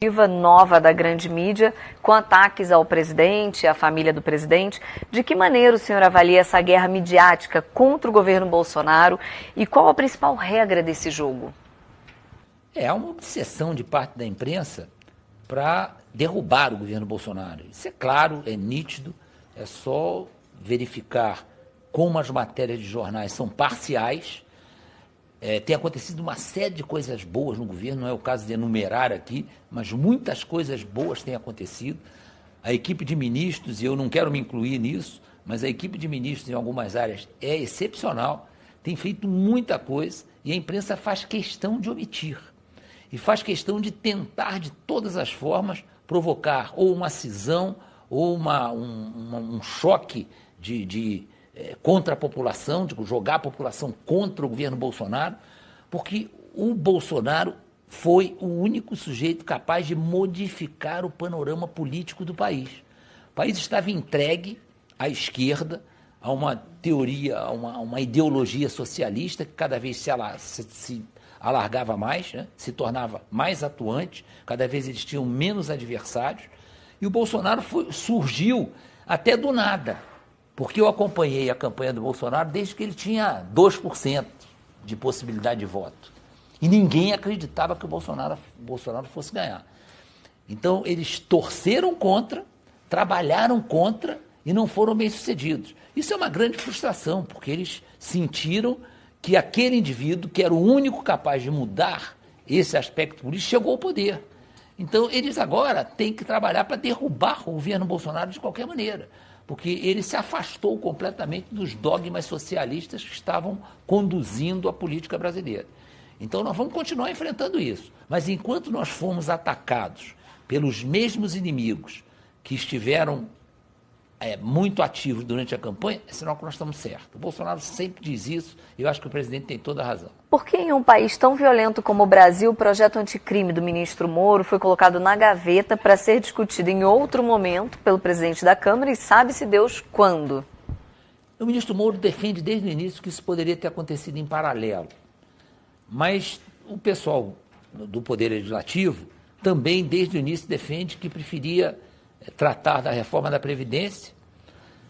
Nova da grande mídia, com ataques ao presidente, à família do presidente. De que maneira o senhor avalia essa guerra midiática contra o governo Bolsonaro e qual a principal regra desse jogo? Há uma obsessão de parte da imprensa para derrubar o governo Bolsonaro. Isso é claro, é nítido, é só verificar como as matérias de jornais são parciais. Tem acontecido uma série de coisas boas no governo, não é o caso de enumerar aqui, mas muitas coisas boas têm acontecido. A equipe de ministros, e eu não quero me incluir nisso, mas a equipe de ministros em algumas áreas é excepcional, tem feito muita coisa e a imprensa faz questão de omitir. E faz questão de tentar, de todas as formas, provocar ou uma cisão ou um choque contra a população, de jogar a população contra o governo Bolsonaro, porque o Bolsonaro foi o único sujeito capaz de modificar o panorama político do país. O país estava entregue à esquerda, a uma teoria, a uma ideologia socialista que cada vez se alargava mais, né? Se tornava mais atuante, cada vez eles tinham menos adversários, e o Bolsonaro surgiu até do nada. Porque eu acompanhei a campanha do Bolsonaro desde que ele tinha 2% de possibilidade de voto. E ninguém acreditava que o Bolsonaro fosse ganhar. Então, eles torceram contra, trabalharam contra e não foram bem-sucedidos. Isso é uma grande frustração, porque eles sentiram que aquele indivíduo, que era o único capaz de mudar esse aspecto político, chegou ao poder. Então, eles agora têm que trabalhar para derrubar o governo Bolsonaro de qualquer maneira, porque ele se afastou completamente dos dogmas socialistas que estavam conduzindo a política brasileira. Então, nós vamos continuar enfrentando isso. Mas enquanto nós formos atacados pelos mesmos inimigos que estiveram muito ativos durante a campanha, é sinal que nós estamos certos. O Bolsonaro sempre diz isso e eu acho que o presidente tem toda a razão. Por que em um país tão violento como o Brasil, o projeto anticrime do ministro Moro foi colocado na gaveta para ser discutido em outro momento pelo presidente da Câmara e sabe-se Deus quando? O ministro Moro defende desde o início que isso poderia ter acontecido em paralelo. Mas o pessoal do Poder Legislativo também desde o início defende que preferia tratar da reforma da Previdência,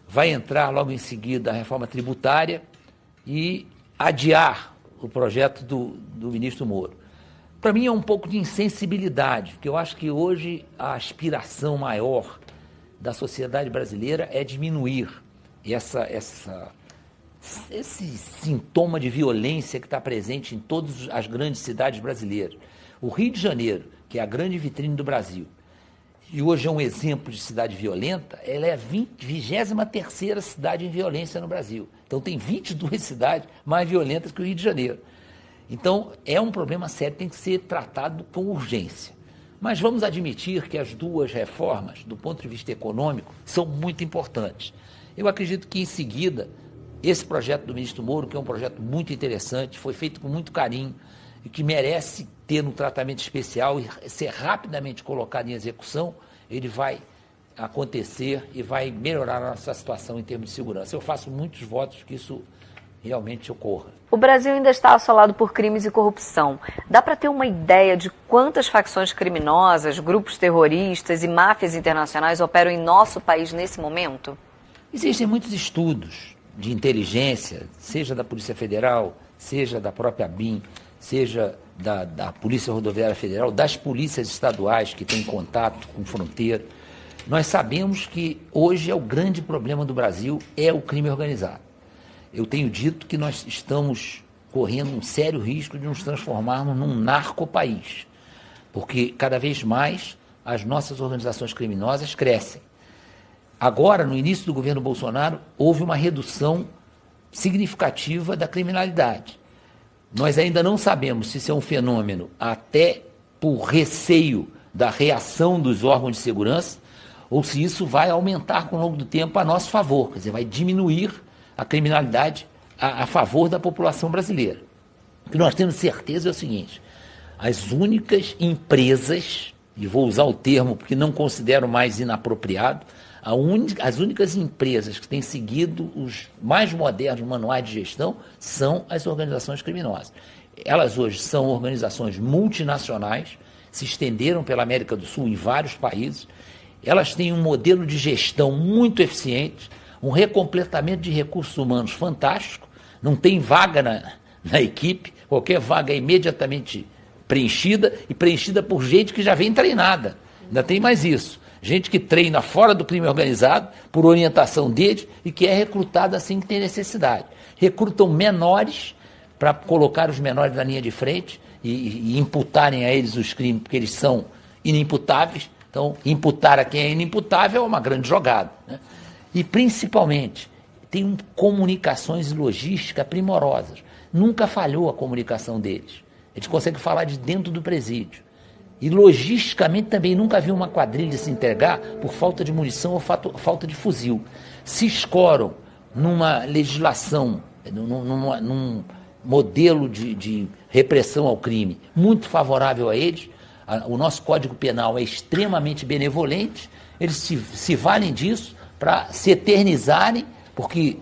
vai entrar logo em seguida a reforma tributária e adiar o projeto do ministro Moro. Para mim é um pouco de insensibilidade, porque eu acho que hoje a aspiração maior da sociedade brasileira é diminuir esse sintoma de violência que está presente em todas as grandes cidades brasileiras. O Rio de Janeiro, que é a grande vitrine do Brasil, e hoje é um exemplo de cidade violenta, ela é a 23ª cidade em violência no Brasil. Então tem 22 cidades mais violentas que o Rio de Janeiro. Então é um problema sério, tem que ser tratado com urgência. Mas vamos admitir que as duas reformas, do ponto de vista econômico, são muito importantes. Eu acredito que em seguida, esse projeto do ministro Moro, que é um projeto muito interessante, foi feito com muito carinho, e que merece ter um tratamento especial e ser rapidamente colocado em execução, ele vai acontecer e vai melhorar a nossa situação em termos de segurança. Eu faço muitos votos que isso realmente ocorra. O Brasil ainda está assolado por crimes e corrupção. Dá para ter uma ideia de quantas facções criminosas, grupos terroristas e máfias internacionais operam em nosso país nesse momento? Existem muitos estudos de inteligência, seja da Polícia Federal, seja da própria BIM, seja da Polícia Rodoviária Federal, das polícias estaduais que têm contato com fronteira. Nós sabemos que hoje o grande problema do Brasil é o crime organizado. Eu tenho dito que nós estamos correndo um sério risco de nos transformarmos num narcopaís, porque cada vez mais as nossas organizações criminosas crescem. Agora, no início do governo Bolsonaro, houve uma redução significativa da criminalidade. Nós ainda não sabemos se isso é um fenômeno até por receio da reação dos órgãos de segurança ou se isso vai aumentar com o longo do tempo a nosso favor, quer dizer, vai diminuir a criminalidade a favor da população brasileira. O que nós temos certeza é o seguinte: as únicas empresas, e vou usar o termo porque não considero mais inapropriado, as únicas empresas que têm seguido os mais modernos manuais de gestão são as organizações criminosas. Elas hoje são organizações multinacionais se estenderam pela América do Sul em vários países. Elas têm um modelo de gestão muito eficiente, um recompletamento de recursos humanos fantástico, não tem vaga na equipe, qualquer vaga é imediatamente preenchida e preenchida por gente que já vem treinada. Ainda tem mais isso. Gente que treina fora do crime organizado, por orientação deles, e que é recrutada assim que tem necessidade. Recrutam menores para colocar os menores na linha de frente e imputarem a eles os crimes, porque eles são inimputáveis. Então, imputar a quem é inimputável é uma grande jogada, né? E, principalmente, tem comunicações e logística primorosas. Nunca falhou a comunicação deles. Eles conseguem falar de dentro do presídio. E, logisticamente, também nunca viu uma quadrilha se entregar por falta de munição ou falta de fuzil. Se escoram numa legislação, num modelo de repressão ao crime muito favorável a eles. O nosso Código Penal é extremamente benevolente, eles se valem disso para se eternizarem, porque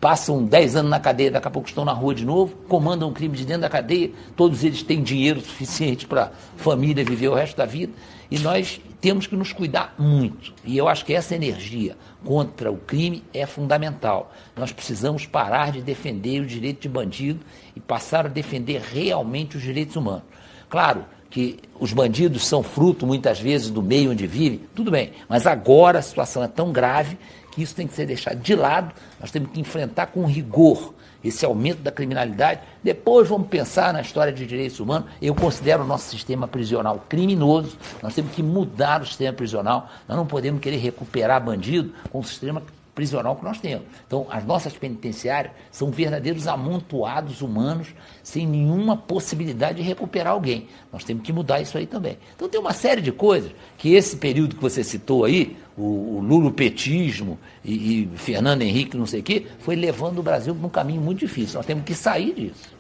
passam 10 anos na cadeia, daqui a pouco estão na rua de novo, comandam um crime de dentro da cadeia, todos eles têm dinheiro suficiente para a família viver o resto da vida, e nós temos que nos cuidar muito. E eu acho que essa energia contra o crime é fundamental. Nós precisamos parar de defender o direito de bandido e passar a defender realmente os direitos humanos. Claro que os bandidos são fruto, muitas vezes, do meio onde vivem, tudo bem, mas agora a situação é tão grave que isso tem que ser deixado de lado, nós temos que enfrentar com rigor esse aumento da criminalidade. Depois vamos pensar na história de direitos humanos. Eu considero o nosso sistema prisional criminoso, nós temos que mudar o sistema prisional, nós não podemos querer recuperar bandido com o sistema prisional que nós temos. Então, as nossas penitenciárias são verdadeiros amontoados humanos, sem nenhuma possibilidade de recuperar alguém. Nós temos que mudar isso aí também. Então, tem uma série de coisas que esse período que você citou aí, o lulopetismo e Fernando Henrique, não sei o quê, foi levando o Brasil para um caminho muito difícil. Nós temos que sair disso.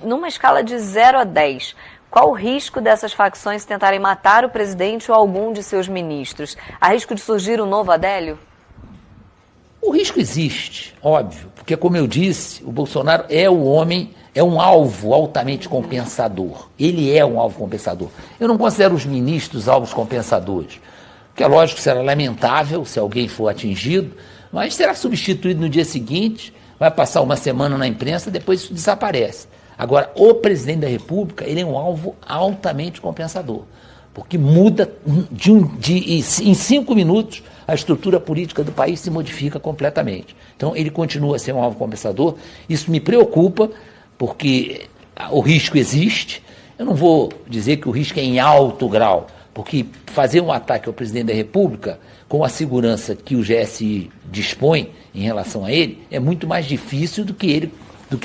Numa escala de 0 a 10, qual o risco dessas facções tentarem matar o presidente ou algum de seus ministros? Há risco de surgir um novo Adélio? O risco existe, óbvio, porque, como eu disse, o Bolsonaro é o homem, é um alvo altamente compensador. Ele é um alvo compensador. Eu não considero os ministros alvos compensadores, porque é lógico que será lamentável se alguém for atingido, mas será substituído no dia seguinte, vai passar uma semana na imprensa, depois isso desaparece. Agora, o presidente da República, ele é um alvo altamente compensador, porque muda em 5 minutos a estrutura política do país se modifica completamente. Então, ele continua a ser um alvo compensador. Isso me preocupa, porque o risco existe. Eu não vou dizer que o risco é em alto grau, porque fazer um ataque ao presidente da República, com a segurança que o GSI dispõe em relação a ele, é muito mais difícil do que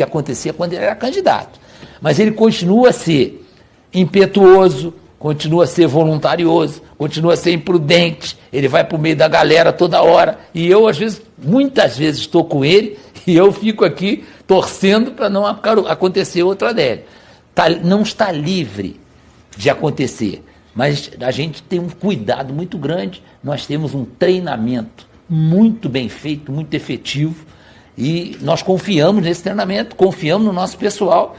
acontecia quando ele era candidato. Mas ele continua a ser impetuoso, continua a ser voluntarioso, continua a ser imprudente, ele vai para o meio da galera toda hora, e eu, muitas vezes estou com ele, e eu fico aqui torcendo para não acontecer outro Adélio. Não está livre de acontecer, mas a gente tem um cuidado muito grande, nós temos um treinamento muito bem feito, muito efetivo, e nós confiamos nesse treinamento, confiamos no nosso pessoal,